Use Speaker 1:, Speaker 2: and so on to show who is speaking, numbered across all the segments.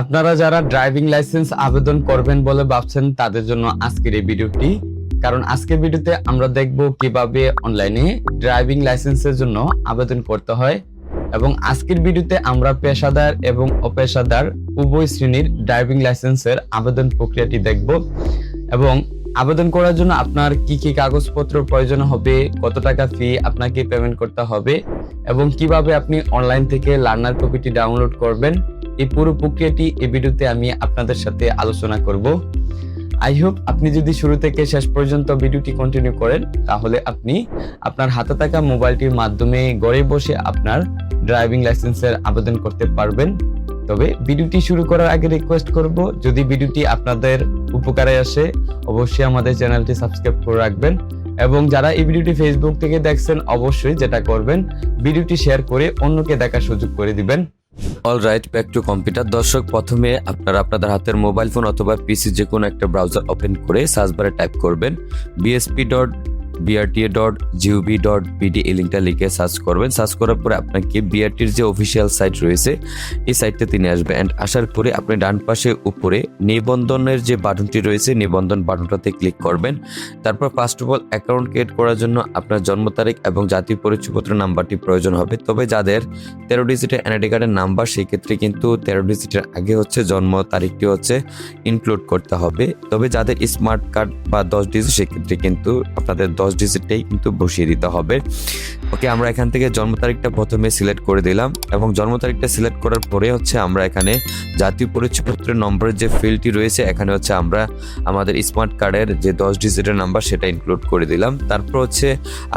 Speaker 1: আপনারা যারা driving licence আবেদন করবেন বলে ভাবছেন তাদের জন্য আজকের এই ভিডিওটি। কারণ আজকের ভিডিওতে আমরা দেখব কিভাবে অনলাইনে ড্রাইভিং লাইসেন্সের জন্য আবেদন করতে হয় এবং আজকের ভিডিওতে আমরা পেশাদার এবং অপেশাদার উভয় শ্রেণীর ড্রাইভিং লাইসেন্সের আবেদন প্রক্রিয়াটি দেখব এবং আবেদন করার জন্য আপনার কি কি কাগজপত্র প্রয়োজন হবে, কত টাকা ফি আপনাকে পেমেন্ট করতে হবে এবং কিভাবে আপনি অনলাইন থেকে লার্নার কপিটি ডাউনলোড করবেন, এই পুরো প্রক্রিয়াটি এই ভিডিওতে আমি আপনাদের সাথে আলোচনা করব। আই হোপ আপনি যদি শুরু থেকে শেষ পর্যন্ত ভিডিওটি কন্টিনিউ করেন তাহলে আপনি আপনার হাতে থাকা মোবাইলটির মাধ্যমে ঘরে বসে আপনার ড্রাইভিং লাইসেন্সের আবেদন করতে পারবেন। তবে ভিডিওটি শুরু করার আগে রিকোয়েস্ট করব, যদি ভিডিওটি আপনাদের উপকারে আসে অবশ্যই আমাদের চ্যানেলটি সাবস্ক্রাইব করে রাখবেন এবং যারা এই ভিডিওটি ফেসবুক থেকে দেখছেন অবশ্যই যেটা করবেন ভিডিওটি শেয়ার করে অন্যকে দেখার সুযোগ করে দিবেন।
Speaker 2: Alright, back to computer. দর্শক, প্রথমে আপনারা আপনাদের হাতের মোবাইল ফোন অথবা পিসি যে কোনো একটা ব্রাউজার ওপেন করে সার্চ বারে টাইপ করবেন bsp.brta.gov.bd, এই লিঙ্কটা লিখে সার্চ করবেন। সার্চ করার পরে আপনাকে বিআরটির যে অফিসিয়াল সাইট রয়েছে এই সাইটটাতে নিয়ে আসবে অ্যান্ড আসার পরে আপনি ডান পাশে উপরে নিবন্ধনের যে বাটনটি রয়েছে নিবন্ধন বাটনটাতে ক্লিক করবেন। তারপর first of all account create করার জন্য আপনার জন্ম তারিখ এবং জাতীয় পরিচয়পত্র নাম্বারটি প্রয়োজন হবে। তবে যাদের 13 ডিজিটের এনআইডি কার্ডের নাম্বার সেই ক্ষেত্রে কিন্তু 13 ডিজিটের আগে হচ্ছে জন্ম তারিখটি হচ্ছে ইনক্লুড করতে হবে। তবে যাদের স্মার্ট কার্ড বা 10 ডিজিট সেক্ষেত্রে কিন্তু আপনাদের 10 ডিজিটটাই কিন্তু বসিয়ে দিতে হবে। ওকে, আমরা এখান থেকে জন্ম তারিখটা প্রথমে সিলেক্ট করে দিলাম এবং জন্ম তারিখটা সিলেক্ট করার পরে হচ্ছে আমরা এখানে জাতীয় পরিচয়পত্রের নম্বরের যে ফিল্ডটি রয়েছে এখানে হচ্ছে আমরা আমাদের স্মার্ট কার্ডের যে 10 ডিজিটের নাম্বার সেটা ইনক্লুড করে দিলাম। তারপর হচ্ছে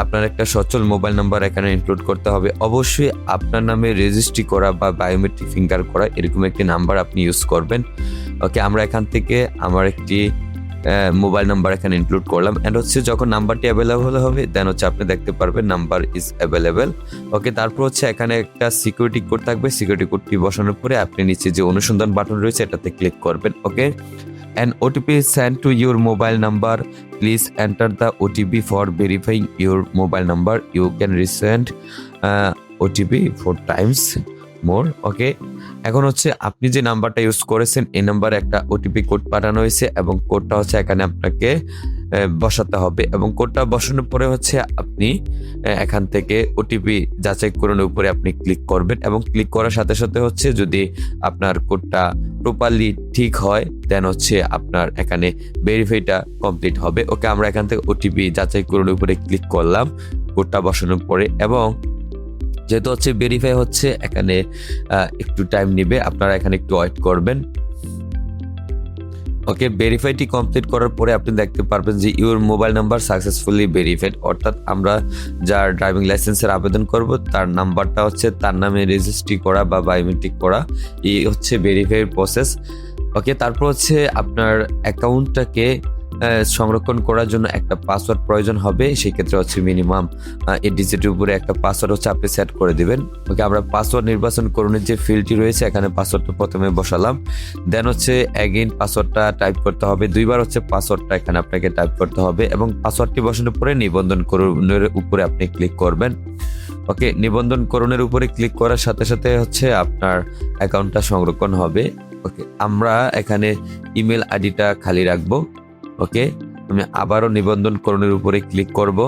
Speaker 2: আপনার একটা সচল মোবাইল নাম্বার এখানে ইনক্লুড করতে হবে। অবশ্যই আপনার নামে রেজিস্ট্রি করা বা বায়োমেট্রিক ফিঙ্গার করা এরকম একটি নাম্বার আপনি ইউজ করবেন। ওকে, আমরা এখান থেকে আমার একটি মোবাইল নাম্বার এখানে ইনক্লুড করলাম অ্যান্ড হচ্ছে যখন নাম্বারটি অ্যাভেলেবল হবে দেন হচ্ছে আপনি দেখতে পারবেন নাম্বার ইজ অ্যাভেলেবেল। ওকে, তারপর হচ্ছে এখানে একটা সিকিউরিটি কোড থাকবে। সিকিউরিটি কোডটি বসানোর পরে আপনি নিচে যে অনুসন্ধান বাটন রয়েছে এটাতে ক্লিক করবেন। ওকে, an OTP is sent to your mobile number. Please enter the OTP for verifying your mobile number. You can resend OTP 4 times more. ওকে, এখন হচ্ছে আপনি যে নাম্বারটা ইউজ করেছেন এই নাম্বারে একটা ওটিপি কোড পাঠানো হয়েছে এবং কোডটা হচ্ছে এখানে আপনাকে বসাতে হবে এবং কোডটা বসানোর পরে হচ্ছে আপনি এখান থেকে ওটিপি যাচাই করানোর উপরে আপনি ক্লিক করবেন এবং ক্লিক করার সাথে সাথে হচ্ছে যদি আপনার কোডটা প্রপারলি ঠিক হয় দেন হচ্ছে আপনার এখানে ভেরিফাইটা কমপ্লিট হবে। ওকে, আমরা এখান থেকে ওটিপি যাচাই করানোর উপরে ক্লিক করলাম কোডটা বসানোর পরে এবং যেহেতু হচ্ছে ভেরিফাই হচ্ছে এখানে একটু টাইম নেবে, আপনারা এখানে একটু ওয়েট করবেন। ওকে, ভেরিফাইটি কমপ্লিট করার পরে আপনি দেখতে পারবেন যে your mobile number successfully verified, অর্থাৎ আমরা যার ড্রাইভিং লাইসেন্সের আবেদন করব তার নাম্বারটা হচ্ছে তার নামে রেজিস্ট্রি করা বা বায়োমেট্রিক করা, এই হচ্ছে ভেরিফাইয়ের প্রসেস। ওকে, তারপর হচ্ছে আপনার অ্যাকাউন্টটাকে সংরক্ষণ করার জন্য একটা পাসওয়ার্ড প্রয়োজন হবে। সেই ক্ষেত্রে হচ্ছে মিনিমাম 8 ডিজিটের উপরে একটা পাসওয়ার্ড হচ্ছে আপনি সেট করে দিবেন। ওকে, আমরা পাসওয়ার্ড নির্বাচন করণের যে ফিল্ডটি রয়েছে এখানে পাসওয়ার্ডটা প্রথমে বসালাম, দেন হচ্ছে অ্যাগেইন পাসওয়ার্ডটা টাইপ করতে হবে। দুইবার হচ্ছে পাসওয়ার্ডটা এখানে আপনাকে টাইপ করতে হবে এবং পাসওয়ার্ডটি বসানোর পরে নিবন্ধন করণের উপরে আপনি ক্লিক করবেন। ওকে, নিবন্ধন করণের উপরে ক্লিক করার সাথে সাথে হচ্ছে আপনার অ্যাকাউন্টটা সংরক্ষণ হবে। ওকে, আমরা এখানে ইমেল আইডিটা খালি রাখবো। ওকে, আমি আবারও নিবন্ধনকরণের উপরে ক্লিক করব।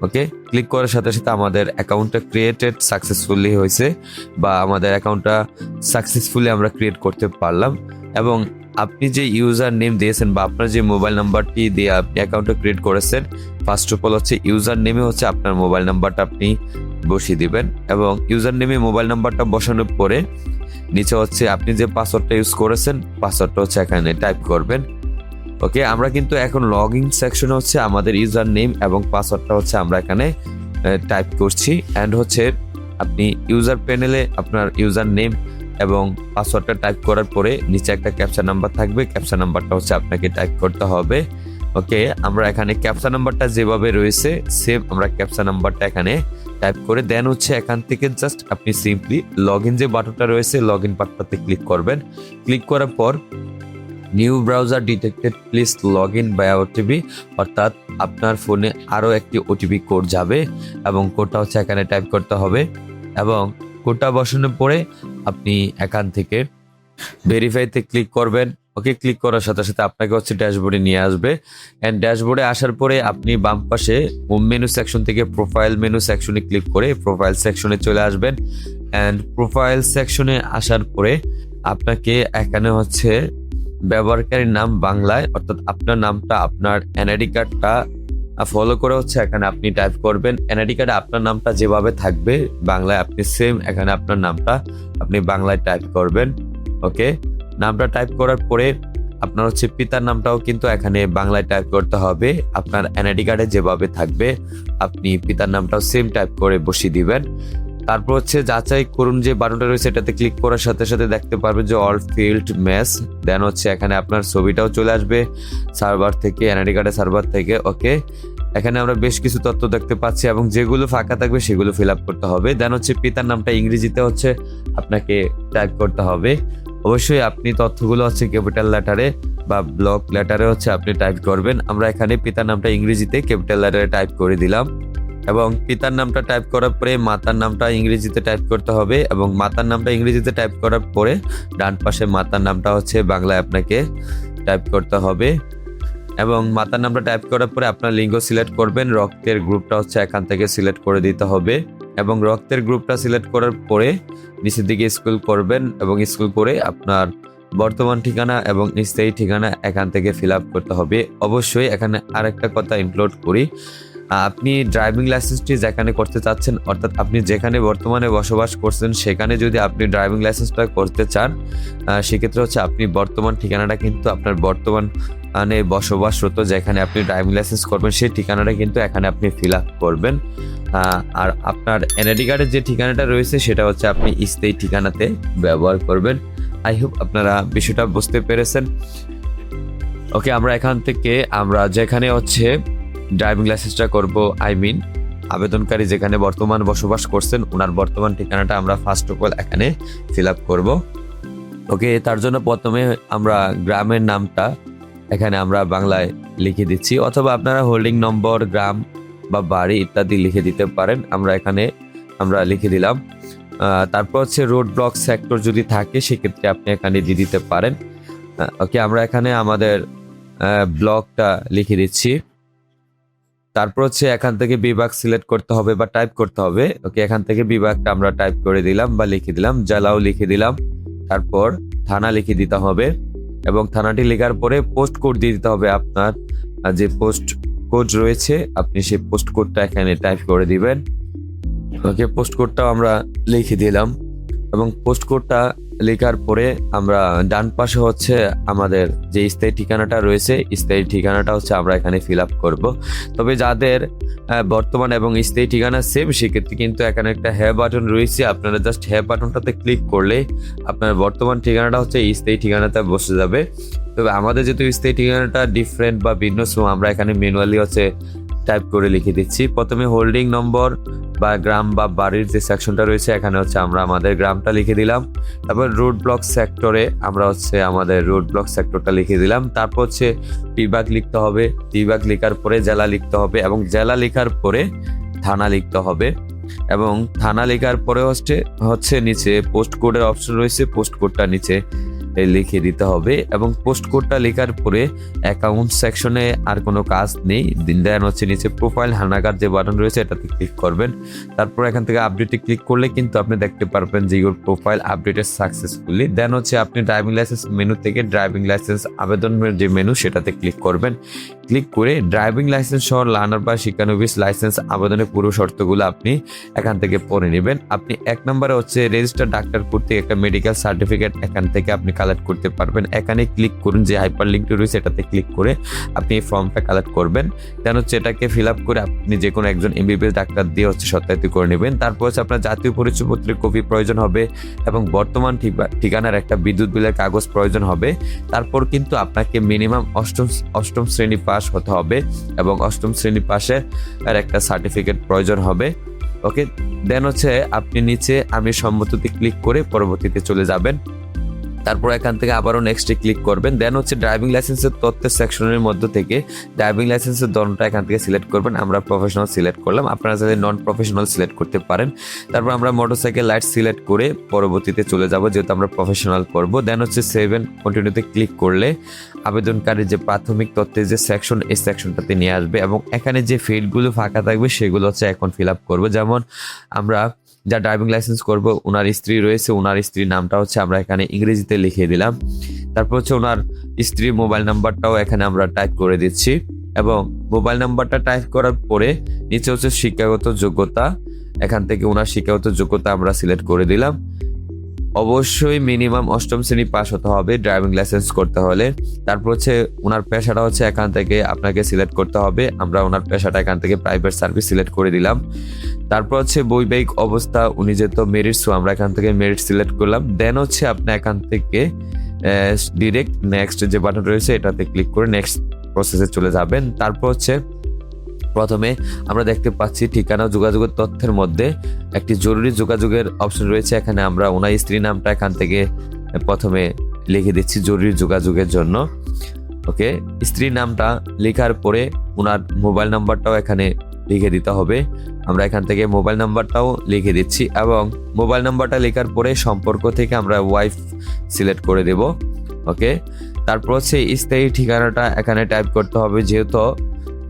Speaker 2: ওকে, ক্লিক করার সাথে সাথে আমাদের অ্যাকাউন্টটা ক্রিয়েটেড সাকসেসফুলি হয়েছে বা আমাদের অ্যাকাউন্টটা সাকসেসফুলি আমরা ক্রিয়েট করতে পারলাম এবং আপনি যে ইউজার নেম দিয়েছেন বা আপনার যে মোবাইল নাম্বারটি দিয়ে আপনি অ্যাকাউন্টটা ক্রিয়েট করেছেন ফার্স্ট অফ অল হচ্ছে ইউজার নেমে হচ্ছে আপনার মোবাইল নাম্বারটা আপনি বসিয়ে দিবেন এবং ইউজার নেমে মোবাইল নাম্বারটা বসানোর পরে নিচে হচ্ছে আপনি যে পাসওয়ার্ডটা ইউজ করেছেন পাসওয়ার্ডটা হচ্ছে এখানে টাইপ করবেন। ওকে, আমরা কিন্তু এখন লগ ইন সেকশনে হচ্ছে আমাদের ইউজার নেম এবং পাসওয়ার্ডটা হচ্ছে আমরা এখানে টাইপ করছি অ্যান্ড হচ্ছে আপনি ইউজার প্যানেলে আপনার ইউজার নেম এবং পাসওয়ার্ডটা টাইপ করার পরে নিচে একটা ক্যাপচা নাম্বার থাকবে, ক্যাপচা নাম্বারটা হচ্ছে আপনাকে টাইপ করতে হবে। ওকে, আমরা এখানে ক্যাপচা নাম্বারটা যেভাবে রয়েছে সেম আমরা ক্যাপচা নাম্বারটা এখানে টাইপ করে দেন হচ্ছে এখান থেকে জাস্ট আপনি সিম্পলি লগ ইন যে বাটনটা রয়েছে লগ ইন বাটনটাতে ক্লিক করবেন। ক্লিক করার পর new browser detected, please log in by OTP, অর্থাৎ আপনার ফোনে আরও একটি ওটিপি কোড যাবে এবং কোডটা হচ্ছে এখানে টাইপ করতে হবে এবং কোডটা বসানোর পরে আপনি এখান থেকে ভেরিফাইতে ক্লিক করবেন। ওকে, ক্লিক করার সাথে সাথে আপনাকে হচ্ছে ড্যাশবোর্ডে নিয়ে আসবে। অ্যান্ড ড্যাশবোর্ডে আসার পরে আপনি বাম পাশে হোম মেনু সেকশন থেকে প্রোফাইল মেনু সেকশনে ক্লিক করে প্রোফাইল সেকশনে চলে আসবেন। অ্যান্ড প্রোফাইল সেকশনে আসার পরে আপনাকে এখানে হচ্ছে ব্যবহারকারীর নাম বাংলায়, অর্থাৎ আপনার নামটা আপনার এনআইডি কার্ডটা ফলো করে হচ্ছে এখানে আপনি টাইপ করবেন। এনআইডি কার্ডে আপনার নামটা যেভাবে থাকবে বাংলায় আপনি সেম এখানে আপনার নামটা আপনি বাংলায় টাইপ করবেন। ওকে, নামটা টাইপ করার পরে আপনার হচ্ছে পিতার নামটাও কিন্তু এখানে বাংলায় টাইপ করতে হবে। আপনার এনআইডি কার্ডে যেভাবে থাকবে আপনি পিতার নামটাও সেম টাইপ করে বসিয়ে দিবেন। তারপর হচ্ছে যাচাই করুন যে বাটনটা রয়েছে, এটাতে ক্লিক করার সাথে সাথে দেখতে পারবেন যে অল ফিল্ড ম্যাচ। দেন হচ্ছে এখানে আপনার ছবিটাও চলে আসবে সার্ভার থেকে, এনআইডি কার্ডের সার্ভার থেকে। ওকে, এখানে আমরা বেশ কিছু তথ্য দেখতে পাচ্ছি এবং যেগুলো ফাঁকা থাকবে সেগুলো ফিল আপ করতে হবে। দেন হচ্ছে পিতার নামটা ইংরেজিতে হচ্ছে আপনাকে টাইপ করতে হবে। অবশ্যই আপনি তথ্যগুলো হচ্ছে ক্যাপিটাল লেটারে বা ব্লক লেটারে হচ্ছে আপনি টাইপ করবেন। আমরা এখানে পিতার নামটা ইংরেজিতে ক্যাপিটাল লেটারে টাইপ করে দিলাম এবং পিতার নামটা টাইপ করার পরে মাতার নামটা ইংরেজিতে টাইপ করতে হবে এবং মাতার নামটা ইংরেজিতে টাইপ করার পরে ডান পাশে মাতার নামটা হচ্ছে বাংলায় আপনাকে টাইপ করতে হবে এবং মাতার নামটা টাইপ করার পরে আপনার লিঙ্গ সিলেক্ট করবেন। রক্তের গ্রুপটা হচ্ছে এখান থেকে সিলেক্ট করে দিতে হবে এবং রক্তের গ্রুপটা সিলেক্ট করার পরে নিচের দিকে স্ক্রল করবেন এবং স্ক্রল করে আপনার বর্তমান ঠিকানা এবং স্থায়ী ঠিকানা এখান থেকে ফিল আপ করতে হবে। অবশ্যই এখানে আরেকটা কথা ইনক্লুড করি, আপনি ড্রাইভিং লাইসেন্সটি যেখানে করতে চাচ্ছেন, অর্থাৎ আপনি যেখানে বর্তমানে বসবাস করছেন সেখানে যদি আপনি ড্রাইভিং লাইসেন্সটা করতে চান সেক্ষেত্রে হচ্ছে আপনি বর্তমান ঠিকানাটা কিন্তু আপনার বর্তমানে বসবাসরত যেখানে আপনি ড্রাইভিং লাইসেন্স করবেন সেই ঠিকানাটা কিন্তু এখানে আপনি ফিল আপ করবেন। আর আপনার এনআইডি কার্ডের যে ঠিকানাটা রয়েছে সেটা হচ্ছে আপনি স্থায়ী ঠিকানাতে ব্যবহার করবেন। আই হোপ আপনারা বিষয়টা বুঝতে পেরেছেন। ওকে, আমরা এখান থেকে আমরা যেখানে হচ্ছে ড্রাইভিং লাইসেন্সটা করব, আবেদনকারী যেখানে বর্তমান বসবাস করছেন ওনার বর্তমান ঠিকানাটা আমরা ফার্স্ট অফ অল এখানে ফিল আপ করব। ওকে, তার জন্য প্রথমে আমরা গ্রামের নামটা এখানে আমরা বাংলায় লিখে দিচ্ছি, অথবা আপনারা হোল্ডিং নম্বর, গ্রাম বা বাড়ি ইত্যাদি লিখে দিতে পারেন। আমরা লিখে দিলাম। তারপর হচ্ছে রোড ব্লক সেক্টর যদি থাকে সেক্ষেত্রে আপনি এখানে দিয়ে দিতে পারেন। ওকে, আমরা এখানে আমাদের ব্লকটা লিখে দিচ্ছি। তারপর হচ্ছে এখান থেকে বিভাগ সিলেক্ট করতে হবে বা টাইপ করতে হবে। ওকে, এখান থেকে বিভাগটা আমরা টাইপ করে দিলাম বা লিখে দিলাম, জেলাও লিখে দিলাম। তারপর থানা লিখে দিতে হবে এবং থানাটি লেখার পরে পোস্ট কোড দিয়ে দিতে হবে। আপনার যে পোস্ট কোড রয়েছে আপনি সেই পোস্ট কোডটা এখানে টাইপ করে দিবেন। ওকে, পোস্ট কোডটাও আমরা লিখে দিলাম এবং পোস্ট কোডটা লেখার পরে আমরা ডান পাশে হচ্ছে আমাদের যে স্থায়ী ঠিকানাটা রয়েছে স্থায়ী ঠিকানাটা হচ্ছে আমরা এখানে ফিল আপ করবো। তবে যাদের বর্তমান এবং স্থায়ী ঠিকানা সেম সেক্ষেত্রে কিন্তু এখানে একটা হ্যাঁ বাটন রয়েছে, আপনারা জাস্ট হ্যাঁ বাটনটাতে ক্লিক করলে আপনার বর্তমান ঠিকানাটা হচ্ছে স্থায়ী ঠিকানাতে বসে যাবে। তবে আমাদের যেহেতু স্থায়ী ঠিকানাটা ডিফারেন্ট বা ভিন্ন, সো আমরা এখানে ম্যানুয়ালি হচ্ছে টাইপ করে লিখে দিচ্ছি। প্রথমে হোল্ডিং নম্বর বা গ্রাম বা বাড়ির যে সেকশনটা রয়েছে এখানে হচ্ছে আমরা আমাদের গ্রামটা লিখে দিলাম। তারপর রোড ব্লক সেক্টরে আমরা হচ্ছে আমাদের রোড ব্লক সেক্টরটা লিখে দিলাম। তারপর হচ্ছে বিভাগ লিখতে হবে, বিভাগ লেখার পরে জেলা লিখতে হবে এবং জেলা লেখার পরে থানা লিখতে হবে এবং থানা লেখার পরে হচ্ছে নিচে পোস্ট কোডের অপশন রয়েছে, পোস্ট কোডটা নিচে লিখে দিতে হবে এবং পোস্ট কোডটা লেখার পরে অ্যাকাউন্ট সেকশনে আর কোনো কাজ নেই। দেন হচ্ছে নিচে প্রোফাইল হালনাগাদ যে বাটন রয়েছে এটাতে ক্লিক করবেন। তারপর এখান থেকে আপডেটে ক্লিক করলে কিন্তু আপনি দেখতে পারবেন যে ইউর প্রোফাইল আপডেটেড সাকসেসফুলি। দেন হচ্ছে আপনি ড্রাইভিং লাইসেন্স মেনু থেকে ড্রাইভিং লাইসেন্স আবেদনের যে মেনু সেটাতে ক্লিক করবেন। ক্লিক করে ড্রাইভিং লাইসেন্স সহ লার্নার বা শিক্ষানবিশ লাইসেন্স আবেদনের পুরো শর্তগুলো আপনি এখান থেকে পড়ে নেবেন। আপনি 1 নম্বরে হচ্ছে রেজিস্টার ডাক্তার কর্তৃক একটা মেডিকেল সার্টিফিকেট এখান থেকে আপনি কালেক্ট করতে পারবেন। এখানে ক্লিক করুন, যে হাইপার লিঙ্কটি রয়েছে এটাতে ক্লিক করে আপনি এই ফর্মটা কালেক্ট করবেন। দেন হচ্ছে এটাকে ফিল আপ করে আপনি যে কোনো একজন এমবিবিএস ডাক্তার দিয়ে হচ্ছে সত্যায়িত করে নেবেন। তারপর হচ্ছে আপনার জাতীয় পরিচয়পত্রের কপি প্রয়োজন হবে এবং বর্তমান ঠিকানার একটা বিদ্যুৎ বিলের কাগজ প্রয়োজন হবে। তারপর কিন্তু আপনাকে মিনিমাম অষ্টম শ্রেণী পাস হতে হবে এবং অষ্টম শ্রেণী পাশে আর একটা সার্টিফিকেট প্রয়োজন হবে। ওকে, দেন হচ্ছে আপনি নিচে আমি সম্মতিতে ক্লিক করে পরবর্তীতে চলে যাবেন। তারপর এখান থেকে আবারও নেক্সটে ক্লিক করবেন। দেন হচ্ছে ড্রাইভিং লাইসেন্সের তথ্যের সেকশনের মধ্যে থেকে ড্রাইভিং লাইসেন্সের ধরনটা এখান থেকে সিলেক্ট করবেন। আমরা প্রফেশনাল সিলেক্ট করলাম, আপনারা চাইলে নন প্রফেশনাল সিলেক্ট করতে পারেন। তারপর আমরা মোটরসাইকেল লাইট সিলেক্ট করে পরবর্তীতে চলে যাব, যেহেতু আমরা প্রফেশনাল করব। দেন হচ্ছে সেভ এন্ড কন্টিনিউতে ক্লিক করলে আবেদনকারীর যে প্রাথমিক তথ্যের যে সেকশন, এই সেকশনটাতে নিয়ে আসবে এবং এখানে যে ফিল্ডগুলো ফাঁকা থাকবে সেগুলো হচ্ছে এখন ফিল আপ করবো। যেমন আমরা যা ড্রাইভিং লাইসেন্স করব, ওনার স্ত্রী রয়েছে, ওনার স্ত্রীর নামটা হচ্ছে আমরা এখানে ইংরেজিতে লিখে দিলাম। তারপর হচ্ছে ওনার স্ত্রীর মোবাইল নাম্বারটাও এখানে আমরা টাইপ করে দিচ্ছি এবং মোবাইল নাম্বারটা টাইপ করার পরে নিচে হচ্ছে শিক্ষাগত যোগ্যতা, এখান থেকে ওনার শিক্ষাগত যোগ্যতা আমরা সিলেক্ট করে দিলাম। অবশ্যই মিনিমাম 8ম শ্রেণী পাস হতে হবে ড্রাইভিং লাইসেন্স করতে হলে। তারপর হচ্ছে ওনার পেশাটা হচ্ছে এখান থেকে আপনাকে সিলেক্ট করতে হবে, আমরা ওনার পেশাটা এখান থেকে প্রাইভেট সার্ভিস সিলেক্ট করে দিলাম। তারপর হচ্ছে বৈবাহিক অবস্থা, উনি যেহেতু মেরিট, সো আমরা এখান থেকে মেরিট সিলেক্ট করলাম। দেন হচ্ছে আপনি এখান থেকে ডিরেক্ট নেক্সট যে বাটন রয়েছে এটাতে ক্লিক করে নেক্সট প্রসেসে চলে যাবেন। তারপর হচ্ছে প্রথমে আমরা দেখতে পাচ্ছি ঠিকানা যোগাযোগের তথ্যের মধ্যে একটি জরুরি যোগাযোগের অপশন রয়েছে, এখানে আমরা ওনার স্ত্রীর নামটা এখান থেকে প্রথমে লিখে দিচ্ছি জরুরি যোগাযোগের জন্য। ওকে, স্ত্রীর নামটা লেখার পরে ওনার মোবাইল নাম্বারটাও এখানে লিখে দিতে হবে, আমরা এখান থেকে মোবাইল নাম্বারটাও লিখে দিচ্ছি এবং মোবাইল নাম্বারটা লেখার পরে সম্পর্ক থেকে আমরা ওয়াইফ সিলেক্ট করে দেব। ওকে, তারপর হচ্ছে স্থায়ী ঠিকানাটা এখানে টাইপ করতে হবে, যেহেতু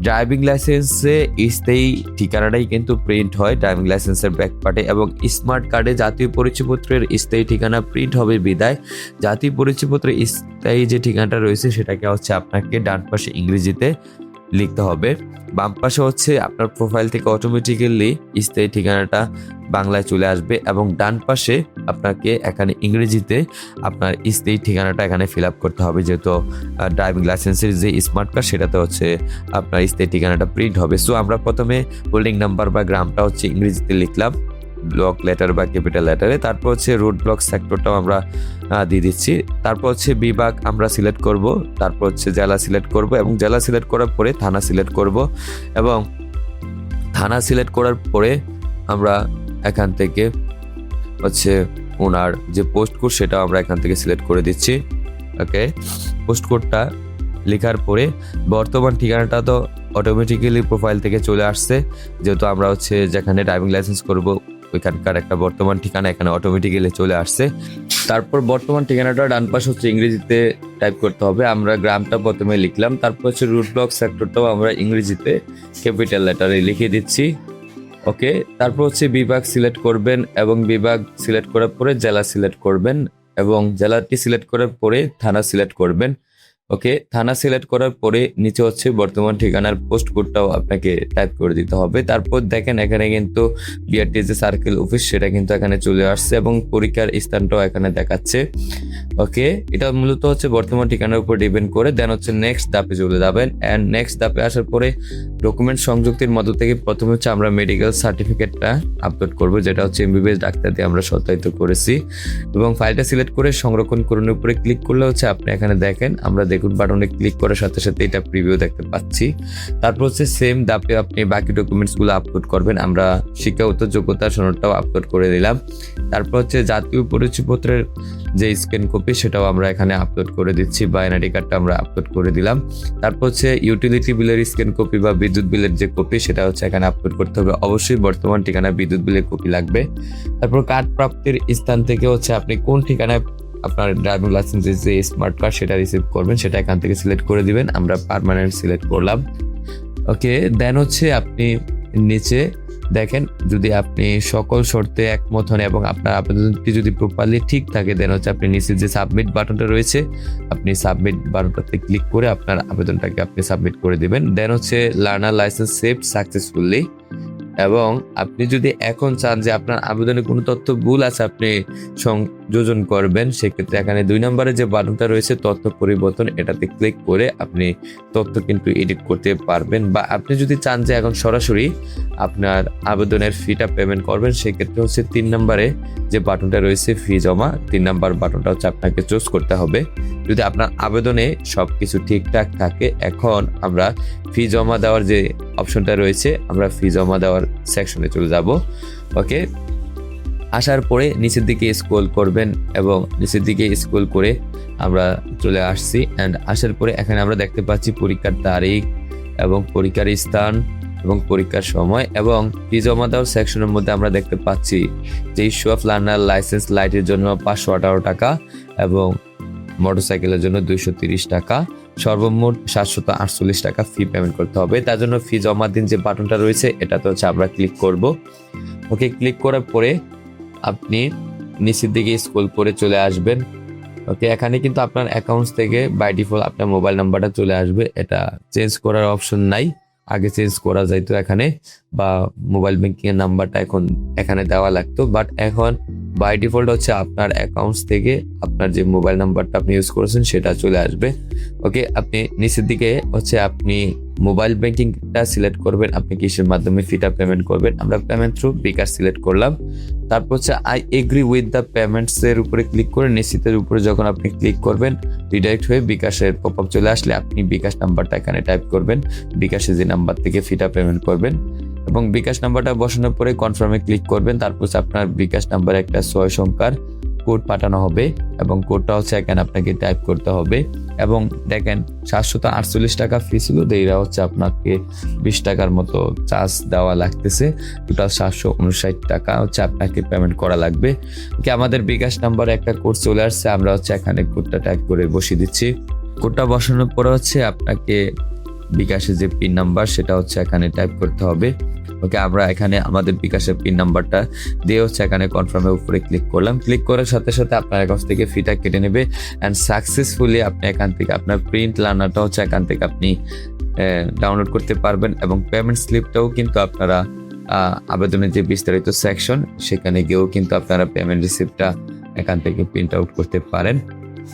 Speaker 2: ড্রাইভিং লাইসেন্সে স্থায়ী ঠিকানাটাই কিন্তু প্রিন্ট হয় ড্রাইভিং লাইসেন্সের ব্যাক পার্টে, এবং স্মার্ট কার্ডে জাতীয় পরিচয়পত্রের স্থায়ী ঠিকানা প্রিন্ট হবে বিদায় জাতীয় পরিচয়পত্রের স্থায়ী যে ঠিকানাটা রয়েছে সেটাকে হচ্ছে আপনাকে ডান পাশে ইংরেজিতে লিখতে হবে, বাম পাশে হচ্ছে আপনার প্রোফাইল থেকে অটোমেটিক্যালি স্থায়ী ঠিকানাটা বাংলায় চলে আসবে এবং ডান পাশে আপনাকে এখানে ইংরেজিতে আপনার স্থায়ী ঠিকানাটা এখানে ফিল আপ করতে হবে, যেহেতু ড্রাইভিং লাইসেন্সের যে স্মার্ট কার্ড সেটাতে হচ্ছে আপনার স্থায়ী ঠিকানাটা প্রিন্ট হবে। সো আমরা প্রথমে হোল্ডিং নাম্বার বা গ্রামটা হচ্ছে ইংরেজিতে লিখলাম ব্লক লেটার বা ক্যাপিটাল লেটারে, তারপর হচ্ছে রোড ব্লক সেক্টরটাও আমরা দিয়ে দিচ্ছি। তারপর হচ্ছে বিভাগ আমরা সিলেক্ট করব, তারপর হচ্ছে জেলা সিলেক্ট করব এবং জেলা সিলেক্ট করার পরে থানা সিলেক্ট করব এবং থানা সিলেক্ট করার পরে আমরা এখান থেকে হচ্ছে ওনার যে পোস্ট কোড সেটা আমরা এখান থেকে সিলেক্ট করে দিচ্ছি। ওকে, পোস্ট কোডটা লেখার পরে বর্তমান ঠিকানাটা তো অটোমেটিক্যালি প্রোফাইল থেকে চলে আসছে, যেহেতু আমরা হচ্ছে যেখানে ড্রাইভিং লাইসেন্স করব ওইখানকার একটা বর্তমান ঠিকানা এখানে অটোমেটিক্যালি চলে আসছে। তারপর বর্তমান ঠিকানাটা ডান পাশে হচ্ছে ইংরেজিতে টাইপ করতে হবে, আমরা গ্রামটা প্রথমে লিখলাম, তারপর হচ্ছে রুট ব্লক সেক্টরটাও আমরা ইংরেজিতে ক্যাপিটাল লেটারে লিখে দিচ্ছি। ওকে, তারপর হচ্ছে বিভাগ সিলেক্ট করবেন এবং বিভাগ সিলেক্ট করার পরে জেলা সিলেক্ট করবেন এবং জেলাটি সিলেক্ট করার পরে থানা সিলেক্ট করবেন। ওকে, থানা সিলেক্ট করার পরে নিচে হচ্ছে বর্তমান ঠিকানার পোস্ট কোডটাও আপনাকে টাইপ করে দিতে হবে। তারপর দেখেন এখানে কিন্তু বিআরটি যে সার্কেল অফিস সেটা কিন্তু এখানে চলে আসছে এবং পরীক্ষার স্থানটাও এখানে দেখাচ্ছে। ওকে, এটা মূলত হচ্ছে বর্তমান ঠিকানার উপর ডিপেন্ড করে। দেন হচ্ছে নেক্সট ধাপে চলে যাবেন অ্যান্ড নেক্সট ধাপে আসার পরে ডকুমেন্ট সংযুক্তির মধ্য থেকে প্রথমে হচ্ছে আমরা মেডিকেল সার্টিফিকেটটা আপলোড করব, যেটা হচ্ছে এমবিবিএস ডাক্তার দিয়ে আমরা সত্যায়িত করেছি এবং ফাইলটা সিলেক্ট করে সংরক্ষণ করুন উপরে ক্লিক করলে হচ্ছে আপনি এখানে দেখেন, আমরা দেখুন বাটনে ক্লিক করার সাথে সাথে এটা প্রিভিউ দেখতে পাচ্ছি। তারপর হচ্ছে সেম ধাপে আপনি বাকি ডকুমেন্টসগুলো আপলোড করবেন, আমরা শিক্ষাগত যোগ্যতা সনদটাও আপলোড করে দিলাম। তারপর হচ্ছে জাতীয় পরিচয়পত্রের যে স্ক্যান কপি সেটাও আমরা এখানে আপলোড করে দিচ্ছি বা এনআইডি কার্ডটা আমরা আপলোড করে দিলাম। তারপর হচ্ছে ইউটিলিটি বিলের স্ক্যান কপি বা বিদ্যুৎ বিলের যে কপি সেটা হচ্ছে এখানে আপলোড করতে হবে, অবশ্যই বর্তমান ঠিকানা বিদ্যুৎ বিলের কপি লাগবে। তারপর কার্ড প্রাপ্তির স্থান থেকে হচ্ছে আপনি কোন ঠিকানায় আপনার ড্রাইভিং লাইসেন্সের যে স্মার্ট কার্ড সেটা রিসিভ করবেন সেটা এখান থেকে সিলেক্ট করে দিবেন, আমরা পার্মানেন্ট সিলেক্ট করলাম। ওকে, দেন হচ্ছে আপনি নিচে দেখেন যদি আপনি সকল শর্তে একমত হন এবং আপনার আবেদনটি যদি প্রপারলি ঠিক থাকে দেন হচ্ছে আপনি নিচে যে সাবমিট বাটনটা রয়েছে আপনি সাবমিট বাটনটাতে ক্লিক করে আপনার আবেদনটাকে আপনি সাবমিট করে দিবেন। দেন হচ্ছে লার্নার লাইসেন্স সেভড সাকসেসফুলি, এবং আপনি যদি এখন চান যে আপনার আবেদনে কোনো তথ্য ভুল আছে আপনি সংযোজন করবেন, সেক্ষেত্রে এখানে 2 নম্বরে যে বাটনটা রয়েছে তথ্য পরিবর্তন, এটাতে ক্লিক করে আপনি তথ্য কিন্তু এডিট করতে পারবেন। বা আপনি যদি চান যে এখন সরাসরি আপনার আবেদনের ফিটা পেমেন্ট করবেন, সেক্ষেত্রে হচ্ছে 3 নম্বরে যে বাটনটা রয়েছে ফি জমা, 3 নম্বর বাটনটা হচ্ছে আপনাকে চুজ করতে হবে। যদি আপনার আবেদনে সবকিছু ঠিকঠাক থাকে এখন আমরা ফি জমা দেওয়ার যে অপশনটা রয়েছে আমরা ফি জমা দেওয়ার সেকশনে চলে যাব। ওকে, আসার পরে নিচের দিকে স্ক্রল করবেন এবং নিচের দিকে স্ক্রল করে আমরা চলে আসছি। অ্যান্ড আসার পরে এখানে আমরা দেখতে পাচ্ছি পরীক্ষার তারিখ এবং পরীক্ষার স্থান এবং পরীক্ষার সময় এবং ফি জমা দেওয়ার সেকশনের মধ্যে আমরা দেখতে পাচ্ছি যে ইস্যু অফ লার্নার লাইসেন্স লাইটের জন্য 518 টাকা এবং মোটরসাইকেলের জন্য 230 টাকা, সর্বমোট 748 টাকা ফি পেমেন্ট করতে হবে। তার জন্য ফি জমা দিন যে বাটনটা রয়েছে এটাতে হচ্ছে আমরা ক্লিক করব। ওকে, ক্লিক করার পরে আপনি নিচের দিকে স্ক্রল করে চলে আসবেন। ওকে, এখানে কিন্তু আপনার অ্যাকাউন্টস থেকে বাই ডিফল্ট আপনার মোবাইল নাম্বারটা চলে আসবে, এটা চেঞ্জ করার অপশন নাই। আগে চেঞ্জ করা যাইতো এখানে, বা মোবাইল ব্যাংকিং এর নাম্বারটা এখন এখানে দেওয়া লাগতো, বাট এখন বাই ডিফল্ট হচ্ছে আপনার অ্যাকাউন্টস থেকে আপনার যে মোবাইল নাম্বারটা আপনি ইউজ করেছেন সেটা চলে আসবে। ওকে, আপনি নিচের দিকে হচ্ছে আপনি মোবাইল ব্যাংকিংটা সিলেক্ট করবেন, আপনি কিসের মাধ্যমে ফিটা পেমেন্ট করবেন। আমরা পেমেন্ট থ্রু বিকাশ সিলেক্ট করলাম। তারপর হচ্ছে I agree with the payments এর উপরে ক্লিক করে নিশ্চিতের উপরে যখন আপনি ক্লিক করবেন রিডাইরেক্ট হয়ে বিকাশের পপআপ চলে আসলে আপনি বিকাশ নাম্বারটা এখানে টাইপ করবেন, বিকাশে যে নাম্বার থেকে ফিটা পেমেন্ট করবেন এবং বিকাশ নাম্বারটা বসানোর পরে কনফার্মে ক্লিক করবেন। তারপর আপনার বিকাশ নাম্বার একটা 6 সংখ্যার কোড পাঠানো হবে এবং কোডটা হচ্ছে এখানে আপনাকে টাইপ করতে হবে। এবং দেখেন 748 টাকা ফি ছিল, এরা হচ্ছে আপনাকে 20 টাকার মতো চার্জ দেওয়া লাগতেছে, টোটাল 759 টাকা হচ্ছে আপনাকে পেমেন্ট করা লাগবে। কি আমাদের বিকাশ নাম্বারে একটা কোড চলে আসছে, আমরা হচ্ছে এখানে কোডটা টাইপ করে বসিয়ে দিচ্ছি। কোডটা বসানোর পরে হচ্ছে আপনাকে বিকাশের যে পিন নাম্বার সেটা হচ্ছে এখানে টাইপ করতে হবে। ওকে, আমরা এখানে আমাদের বিকাশের পিন নাম্বারটা দিয়ে হচ্ছে এখানে কনফার্মের উপরে ক্লিক করলাম। ক্লিক করার সাথে সাথে আপনার অ্যাকাউন্ট থেকে ফিটা কেটে নেবে অ্যান্ড সাকসেসফুলি আপনি এখান থেকে আপনার প্রিন্ট লার্নারটা হচ্ছে এখান থেকে আপনি ডাউনলোড করতে পারবেন এবং পেমেন্ট স্লিপটাও কিন্তু আপনারা আবেদনের যে বিস্তারিত সেকশন সেখানে গিয়েও কিন্তু আপনারা পেমেন্ট রিসিপ্টটা এখান থেকে প্রিন্ট আউট করতে পারেন।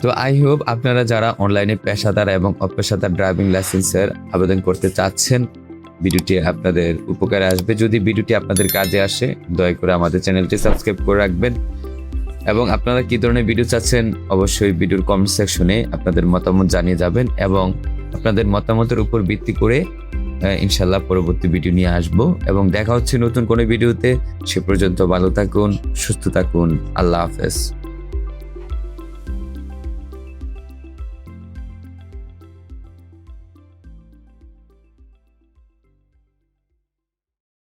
Speaker 2: তো আই হোপ আপনারা যারা অনলাইনে পেশাদার এবং অপেশাদার ড্রাইভিং লাইসেন্সের আবেদন করতে চাচ্ছেন ভিডিওটি আপনাদের উপকারে আসবে। যদি ভিডিওটি আপনাদের কাজে আসে দয়া করে আমাদের চ্যানেলটি সাবস্ক্রাইব করে রাখবেন এবং আপনারা কি ধরনের ভিডিও চাচ্ছেন অবশ্যই ভিডিওর কমেন্ট সেকশনে আপনাদের মতামত জানিয়ে যাবেন এবং আপনাদের মতামতের উপর ভিত্তি করে ইনশাল্লাহ পরবর্তী ভিডিও নিয়ে আসবো এবং দেখা হচ্ছে নতুন কোনো ভিডিওতে। সে পর্যন্ত ভালো থাকুন, সুস্থ থাকুন, আল্লাহ হাফেজ।